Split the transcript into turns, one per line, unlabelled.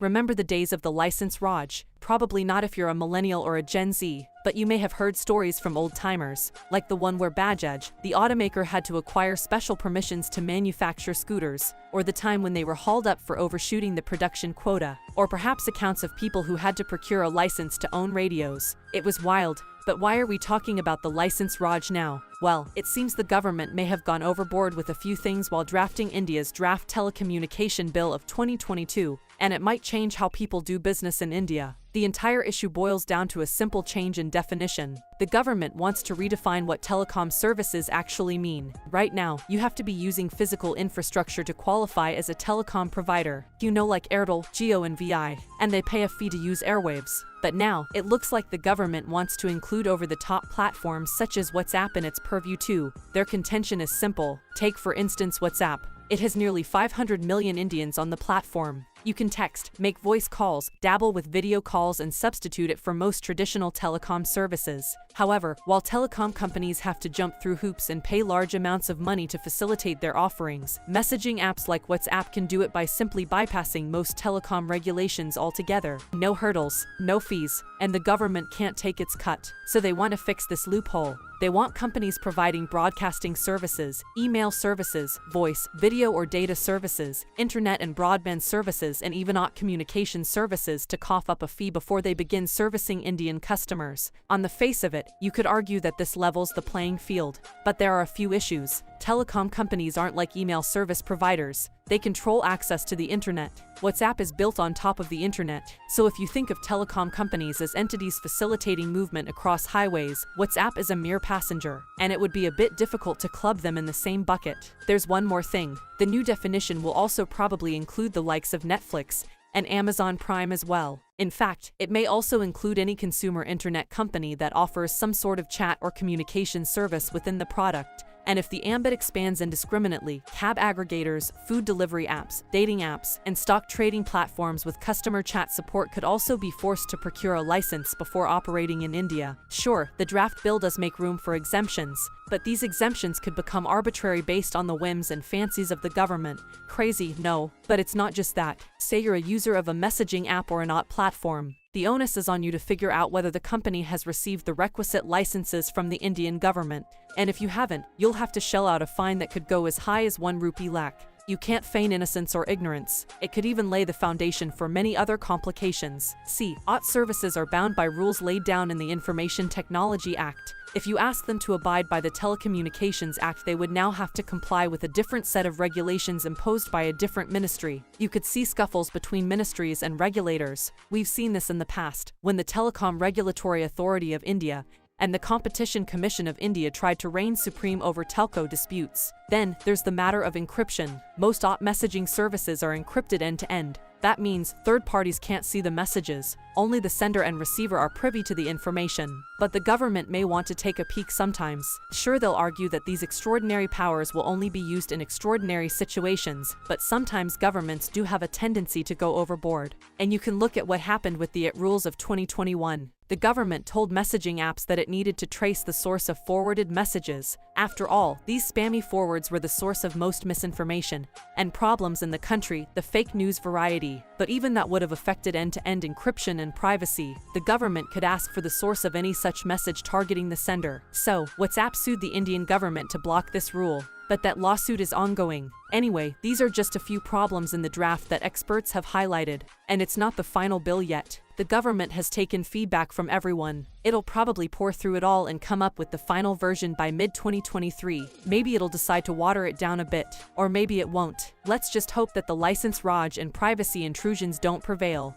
Remember the days of the license Raj? Probably not if you're a millennial or a Gen Z, but you may have heard stories from old-timers, like the one where Bajaj, the automaker, had to acquire special permissions to manufacture scooters, or the time when they were hauled up for overshooting the production quota, or perhaps accounts of people who had to procure a license to own radios. It was wild. But why are we talking about the license Raj now? Well, it seems the government may have gone overboard with a few things while drafting India's draft telecommunication bill of 2022, and it might change how people do business in India. The entire issue boils down to a simple change in definition. The government wants to redefine what telecom services actually mean. Right now, you have to be using physical infrastructure to qualify as a telecom provider. You know, like Airtel, Jio and VI, and they pay a fee to use airwaves. But now, it looks like the government wants to include over-the-top platforms such as WhatsApp in its purview too. Their contention is simple. Take for instance WhatsApp. It has nearly 500 million Indians on the platform. You can text, make voice calls, dabble with video calls, and substitute it for most traditional telecom services. However, while telecom companies have to jump through hoops and pay large amounts of money to facilitate their offerings, messaging apps like WhatsApp can do it by simply bypassing most telecom regulations altogether. No hurdles, no fees, and the government can't take its cut. So they want to fix this loophole. They want companies providing broadcasting services, email services, voice, video or data services, internet and broadband services, and even communication services to cough up a fee before they begin servicing Indian customers. On the face of it, you could argue that this levels the playing field. But there are a few issues. Telecom companies aren't like email service providers. They control access to the internet. WhatsApp is built on top of the internet, so if you think of telecom companies as entities facilitating movement across highways, WhatsApp is a mere passenger, and it would be a bit difficult to club them in the same bucket. There's one more thing. The new definition will also probably include the likes of Netflix and Amazon Prime as well. In fact, it may also include any consumer internet company that offers some sort of chat or communication service within the product. And if the ambit expands indiscriminately, cab aggregators, food delivery apps, dating apps, and stock trading platforms with customer chat support could also be forced to procure a license before operating in India. Sure, the draft bill does make room for exemptions, but these exemptions could become arbitrary based on the whims and fancies of the government. Crazy, no, but it's not just that. Say you're a user of a messaging app or an OTT platform. The onus is on you to figure out whether the company has received the requisite licenses from the Indian government. And if you haven't, you'll have to shell out a fine that could go as high as 1 rupee lakh. You can't feign innocence or ignorance. It could even lay the foundation for many other complications. See, OTT services are bound by rules laid down in the Information Technology Act. If you ask them to abide by the Telecommunications Act, they would now have to comply with a different set of regulations imposed by a different ministry. You could see scuffles between ministries and regulators. We've seen this in the past, when the Telecom Regulatory Authority of India and the Competition Commission of India tried to reign supreme over telco disputes. Then, there's the matter of encryption. Most OTT messaging services are encrypted end-to-end. That means third parties can't see the messages. Only the sender and receiver are privy to the information. But the government may want to take a peek sometimes. Sure, they'll argue that these extraordinary powers will only be used in extraordinary situations, but sometimes governments do have a tendency to go overboard. And you can look at what happened with the IT rules of 2021. The government told messaging apps that it needed to trace the source of forwarded messages. After all, these spammy forwards were the source of most misinformation and problems in the country, the fake news variety. But even that would have affected end-to-end encryption and privacy. The government could ask for the source of any such message targeting the sender. So, WhatsApp sued the Indian government to block this rule. But that lawsuit is ongoing. Anyway, these are just a few problems in the draft that experts have highlighted, and it's not the final bill yet. The government has taken feedback from everyone. It'll probably pour through it all and come up with the final version by mid-2023. Maybe it'll decide to water it down a bit, or maybe it won't. Let's just hope that the license Raj and privacy intrusions don't prevail.